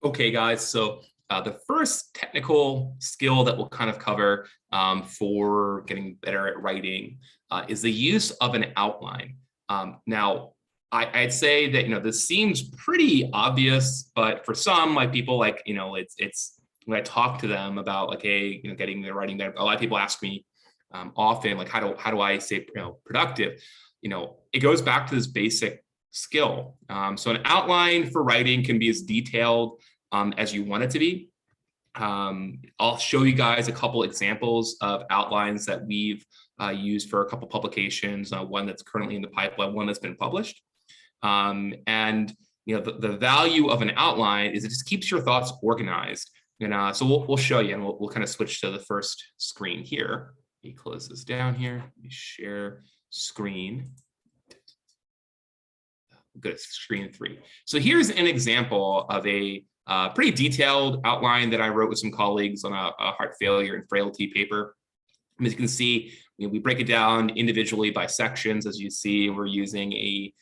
Okay, guys. So the first technical skill that we'll kind of cover for getting better at writing is the use of an outline. Now, I'd say that this seems pretty obvious, but for some like people, like it's when I talk to them about like, hey, getting their writing better. A lot of people ask me often like, how do I stay productive? It goes back to this basic skill. So an outline for writing can be as detailed as you want it to be. I'll show you guys a couple examples of outlines that we've used for a couple publications, one that's currently in the pipeline, one that's been published. And the value of an outline is it just keeps your thoughts organized. And so we'll show you, and we'll kind of switch to the first screen here. Let me close this down here. Let me share screen. Good, screen 3. So here's an example of a pretty detailed outline that I wrote with some colleagues on a heart failure and frailty paper. As you can see, we break it down individually by sections. As you see, we're using a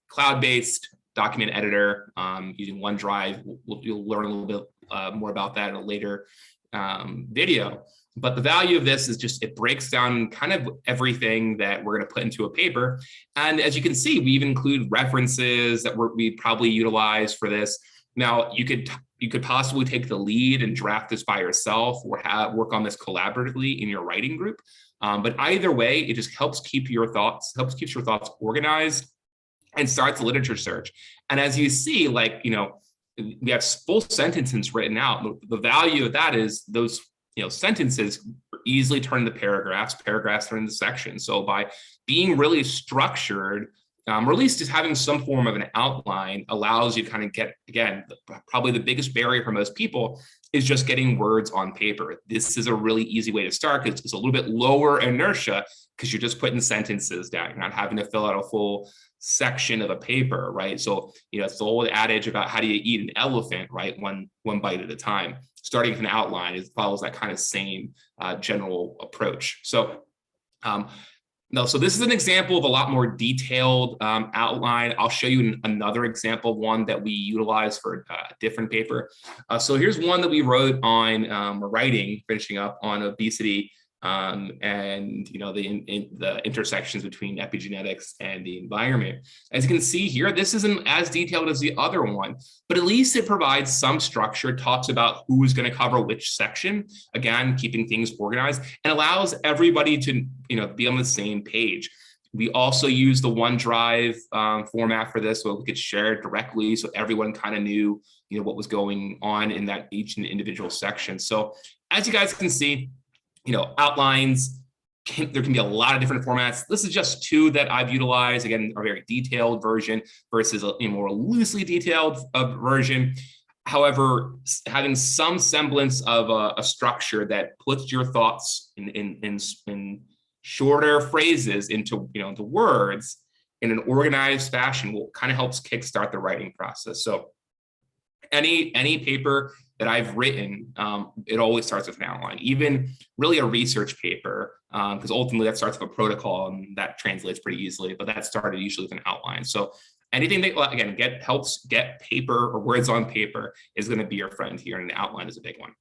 cloud-based document editor using OneDrive. You'll learn a little bit more about that in a later video. But the value of this is just it breaks down kind of everything that we're going to put into a paper. And as you can see, we even include references that we probably utilize for this. Now, you could possibly take the lead and draft this by yourself or work on this collaboratively in your writing group. But either way, it just helps keep your thoughts organized and starts a literature search. And as you see, like, we have full sentences written out. The value of that is those sentences easily turn into paragraphs turn into sections. So by being really structured, or at least just having some form of an outline, allows you to kind of get, again, probably the biggest barrier for most people is just getting words on paper. This is a really easy way to start because it's a little bit lower inertia because you're just putting sentences down. You're not having to fill out a full section of a paper, right? So, it's the old adage about how do you eat an elephant, right? One bite at a time. Starting with an outline, it follows that kind of same general approach. So, so this is an example of a lot more detailed outline. I'll show you another example, one that we utilize for a different paper. So here's one that we wrote on finishing up on obesity and the intersections between epigenetics and the environment. As you can see here, this isn't as detailed as the other one, but at least it provides some structure, talks about who's going to cover which section, again, keeping things organized, and allows everybody to be on the same page. We also use the OneDrive format for this, so we could share it directly, so everyone kind of knew what was going on in that each individual section. So as you guys can see, outlines, there can be a lot of different formats. This is just two that I've utilized, again, a very detailed version versus a more loosely detailed version. However, having some semblance of a structure that puts your thoughts in shorter phrases into words in an organized fashion will kind of helps kickstart the writing process. So any paper that I've written, it always starts with an outline, even really a research paper, because ultimately that starts with a protocol and that translates pretty easily, but that started usually with an outline. So anything that, again, helps get paper or words on paper is going to be your friend here, and an outline is a big one.